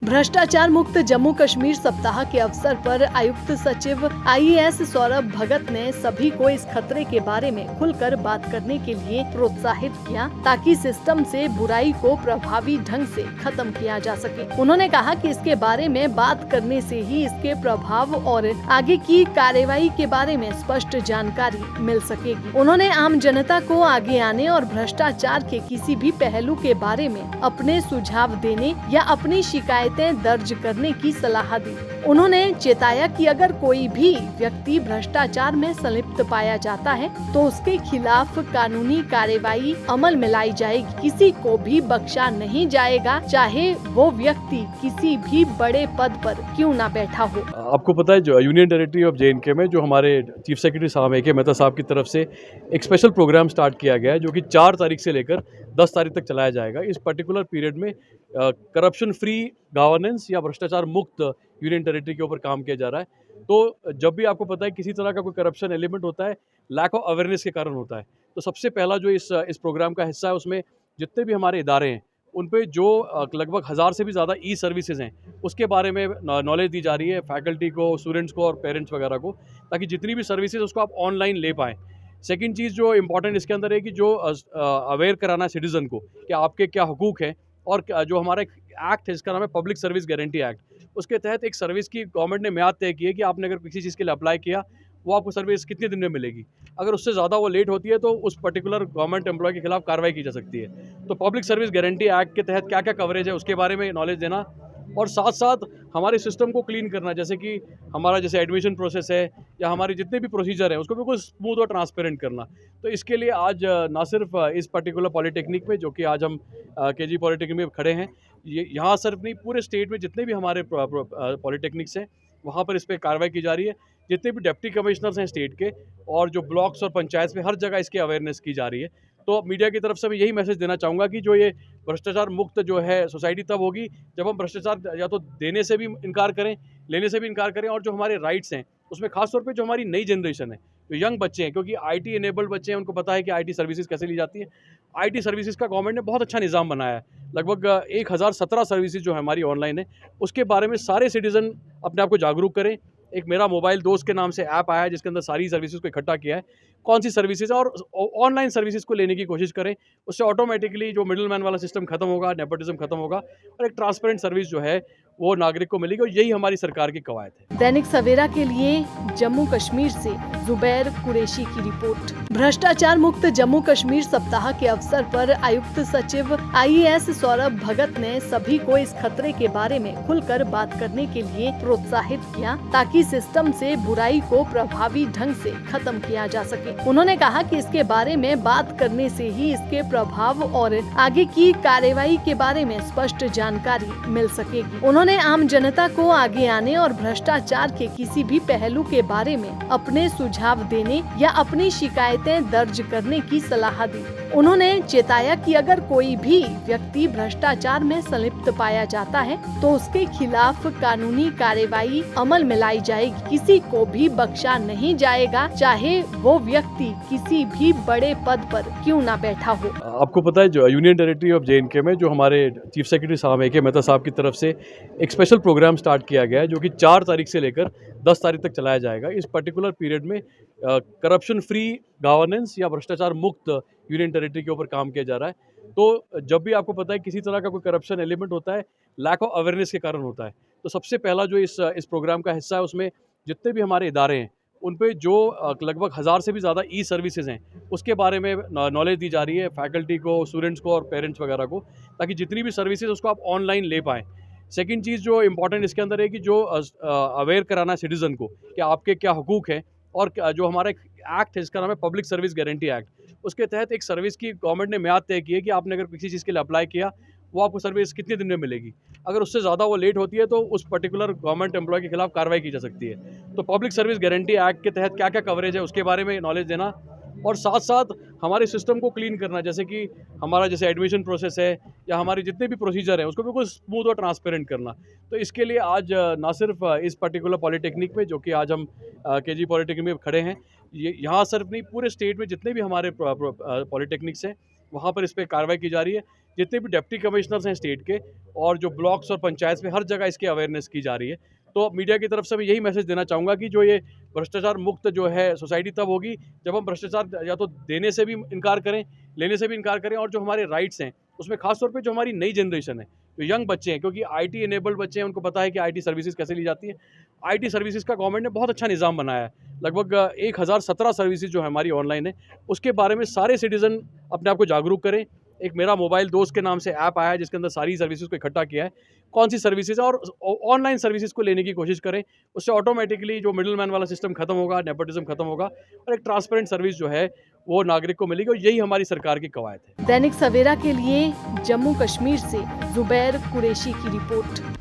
भ्रष्टाचार मुक्त जम्मू कश्मीर सप्ताह के अवसर पर आयुक्त सचिव आईएएस सौरभ भगत ने सभी को इस खतरे के बारे में खुलकर बात करने के लिए प्रोत्साहित किया ताकि सिस्टम से बुराई को प्रभावी ढंग से खत्म किया जा सके। उन्होंने कहा कि इसके बारे में बात करने से ही इसके प्रभाव और आगे की कार्यवाही के बारे में स्पष्ट जानकारी मिल सकेगी। उन्होंने आम जनता को आगे आने और भ्रष्टाचार के किसी भी पहलू के बारे में अपने सुझाव देने या अपनी शिकायतें दर्ज करने की सलाह दी। उन्होंने चेताया कि अगर कोई भी व्यक्ति भ्रष्टाचार में संलिप्त पाया जाता है तो उसके खिलाफ कानूनी कार्यवाही अमल में लाई जाएगी। किसी को भी बख्शा नहीं जाएगा, चाहे वो व्यक्ति किसी भी बड़े पद पर क्यों ना बैठा हो। आपको पता है जो यूनियन टेरिटरी ऑफ जे.एंड.के में जो हमारे चीफ सेक्रेटरी साहब है मेहता साहब की तरफ से एक स्पेशल प्रोग्राम स्टार्ट किया गया है जो कि 4 तारीख से लेकर 10 तारीख तक चलाया जाएगा। इस पर्टिकुलर पीरियड में करप्शन फ्री गवर्नेंस या भ्रष्टाचार मुक्त यूनियन टेरिटरी के ऊपर काम किया जा रहा है। तो जब भी आपको पता है किसी तरह का कोई करप्शन एलिमेंट होता है, लैक ऑफ अवेयरनेस के कारण होता है। तो सबसे पहला जो इस प्रोग्राम का हिस्सा है उसमें जितने भी हमारे इदारे हैं उन पे जो लगभग 1000 से भी ज़्यादा ई सर्विसेज हैं उसके बारे में नॉलेज दी जा रही है फैकल्टी को, स्टूडेंट्स को और पेरेंट्स वगैरह को, ताकि जितनी भी सर्विसेज उसको आप ऑनलाइन ले पाएँ। सेकंड चीज़ जो इम्पोर्टेंट इसके अंदर है कि जो अवेयर कराना है सिटीज़न को कि आपके क्या हुकूक हैं, और जो हमारा एक एक्ट है जिसका नाम है पब्लिक सर्विस गारंटी एक्ट, उसके तहत एक सर्विस की गवर्नमेंट ने म्याद तय की है कि आपने अगर किसी चीज़ के लिए अप्लाई किया वो आपको सर्विस कितने दिन में मिलेगी। अगर उससे ज़्यादा वो लेट होती है तो उस पर्टिकुलर गवर्नमेंट एम्प्लॉय के खिलाफ कार्रवाई की जा सकती है। तो पब्लिक सर्विस गारंटी एक्ट के तहत क्या क्या कवरेज है उसके बारे में नॉलेज देना, और साथ साथ हमारे सिस्टम को क्लीन करना, जैसे कि हमारा जैसे एडमिशन प्रोसेस है या हमारे जितने भी प्रोसीजर हैं उसको बिल्कुल स्मूथ और ट्रांसपेरेंट करना। तो इसके लिए आज ना सिर्फ इस पर्टिकुलर पॉलिटेक्निक में जो कि आज हम केजी पॉलिटेक्निक में खड़े हैं, ये यहाँ सिर्फ नहीं पूरे स्टेट में जितने भी हमारे पॉलिटेक्निक्स हैं वहाँ पर इस पर कार्रवाई की जा रही है। जितने भी डिप्टी कमिश्नर्स हैं स्टेट के और जो ब्लॉक्स और पंचायत में हर जगह इसकी अवेयरनेस की जा रही है। तो मीडिया की तरफ से मैं यही मैसेज देना चाहूँगा कि जो ये भ्रष्टाचार मुक्त जो है सोसाइटी तब होगी जब हम भ्रष्टाचार या तो देने से भी इनकार करें, लेने से भी इनकार करें, और जो हमारे राइट्स हैं उसमें खासतौर पे जो हमारी नई जनरेशन है, जो यंग बच्चे हैं, क्योंकि आईटी इनेबल्ड बच्चे हैं, उनको पता है कि आईटी सर्विसेज कैसे ली जाती है। आईटी सर्विसेज का गवर्नमेंट ने बहुत अच्छा निज़ाम बनाया है। लगभग 1017 सर्विसेज जो है हमारी ऑनलाइन है, उसके बारे में सारे सिटीज़न अपने आप को जागरूक करें। एक मेरा मोबाइल दोस्त के नाम से ऐप आया है जिसके अंदर सारी सर्विसेज को इकट्ठा किया है, कौन सी सर्विसेज है, और ऑनलाइन सर्विसेज को लेने की कोशिश करें। उससे ऑटोमेटिकली जो मिडिल मैन वाला सिस्टम खत्म होगा, नेपोटिज्म खत्म होगा और एक ट्रांसपेरेंट सर्विस जो है वो नागरिक को मिलेगी, और यही हमारी सरकार की कवायद है। दैनिक सवेरा के लिए जम्मू कश्मीर से जुबैर कुरैशी की रिपोर्ट। भ्रष्टाचार मुक्त जम्मू कश्मीर सप्ताह के अवसर पर आयुक्त सचिव आईएएस सौरभ भगत ने सभी को इस खतरे के बारे में खुलकर बात करने के लिए प्रोत्साहित किया ताकि सिस्टम से बुराई को प्रभावी ढंग से खत्म किया जा सके। उन्होंने कहा कि इसके बारे में बात करने से ही इसके प्रभाव और आगे की कार्यवाही के बारे में स्पष्ट जानकारी मिल सकेगी। उन्होंने आम जनता को आगे आने और भ्रष्टाचार के किसी भी पहलू के बारे में अपने सुझाव देने या अपनी शिकायतें दर्ज करने की सलाह दी। उन्होंने चेताया कि अगर कोई भी व्यक्ति भ्रष्टाचार में संलिप्त पाया जाता है तो उसके खिलाफ कानूनी कार्यवाही अमल में लाई जाएगी। किसी को भी बख्शा नहीं जाएगा, चाहे वो व्यक्ति किसी भी बड़े पद पर क्यों ना बैठा हो। आपको पता है जो यूनियन टेरिटरी ऑफ जे.एंड.के में जो हमारे चीफ सेक्रेटरी साहब है मेहता साहब की तरफ से एक स्पेशल प्रोग्राम स्टार्ट किया गया है जो कि 4 तारीख से लेकर 10 तारीख तक चलाया जाएगा। इस पर्टिकुलर पीरियड में करप्शन फ्री गवर्नेंस या भ्रष्टाचार मुक्त यूनियन टेरिटरी के ऊपर काम किया जा रहा है। तो जब भी आपको पता है किसी तरह का कोई करप्शन एलिमेंट होता है, लैक ऑफ अवेयरनेस के कारण होता है। तो सबसे पहला जो इस प्रोग्राम का हिस्सा है उसमें जितने भी हमारे इदारे हैं उन पे जो लगभग 1000 से भी ज़्यादा ई सर्विसेज हैं उसके बारे में नॉलेज दी जा रही है फैकल्टी को, स्टूडेंट्स को और पेरेंट्स वगैरह को, ताकि जितनी भी सर्विसेज उसको आप ऑनलाइन ले पाएँ। सेकंड चीज़ जो इम्पोर्टेंट इसके अंदर है कि जो अवेयर कराना है सिटीज़न को कि आपके क्या हुकूक हैं, और जो हमारा एक एक्ट है जिसका नाम है पब्लिक सर्विस गारंटी एक्ट, उसके तहत एक सर्विस की गवर्नमेंट ने म्याद तय की है कि आपने अगर किसी चीज़ के लिए अप्लाई किया वो आपको सर्विस कितने दिन में मिलेगी। अगर उससे ज़्यादा वो लेट होती है तो उस पर्टिकुलर गवर्नमेंट एम्प्लॉय के खिलाफ कार्रवाई की जा सकती है। तो पब्लिक सर्विस गारंटी एक्ट के तहत क्या क्या कवरेज है उसके बारे में नॉलेज देना, और साथ साथ हमारे सिस्टम को क्लीन करना, जैसे कि हमारा जैसे एडमिशन प्रोसेस है या हमारे जितने भी प्रोसीजर हैं उसको बिल्कुल स्मूथ और ट्रांसपेरेंट करना। तो इसके लिए आज ना सिर्फ इस पर्टिकुलर पॉलिटेक्निक में जो कि आज हम केजी पॉलिटेक्निक में खड़े हैं, ये यहाँ सिर्फ नहीं पूरे स्टेट में जितने भी हमारे पॉलिटेक्निक्स हैं वहाँ पर इस पर कार्रवाई की जा रही है। जितने भी डिप्टी कमिश्नर्स हैं स्टेट के और जो ब्लॉक्स और पंचायत में हर जगह इसकी अवेयरनेस की जा रही है। तो मीडिया की तरफ से मैं यही मैसेज देना चाहूँगा कि जो ये भ्रष्टाचार मुक्त जो है सोसाइटी तब होगी जब हम भ्रष्टाचार या तो देने से भी इनकार करें, लेने से भी इनकार करें, और जो हमारे राइट्स हैं उसमें खास तौर पे जो हमारी नई जनरेशन है, जो यंग बच्चे हैं, क्योंकि आईटी इनेबल्ड बच्चे हैं, उनको पता है कि आईटी सर्विसेज कैसे ली जाती है। आईटी सर्विसेज का गवर्नमेंट ने बहुत अच्छा निज़ाम बनाया है। लगभग 1017 सर्विसेज जो है हमारी ऑनलाइन है, उसके बारे में सारे सिटीज़न अपने आप को जागरूक करें। एक मेरा मोबाइल दोस्त के नाम से ऐप आया है जिसके अंदर सारी सर्विसेज को इकट्ठा किया है, कौन सी सर्विसेज है, और ऑनलाइन सर्विसेज को लेने की कोशिश करें। उससे ऑटोमेटिकली जो मिडिल मैन वाला सिस्टम खत्म होगा, नेपोटिज्म खत्म होगा और एक ट्रांसपेरेंट सर्विस जो है वो नागरिक को मिलेगी, और यही हमारी सरकार की कवायद है। दैनिक सवेरा के लिए जम्मू कश्मीर से जुबैर कुरैशी की रिपोर्ट।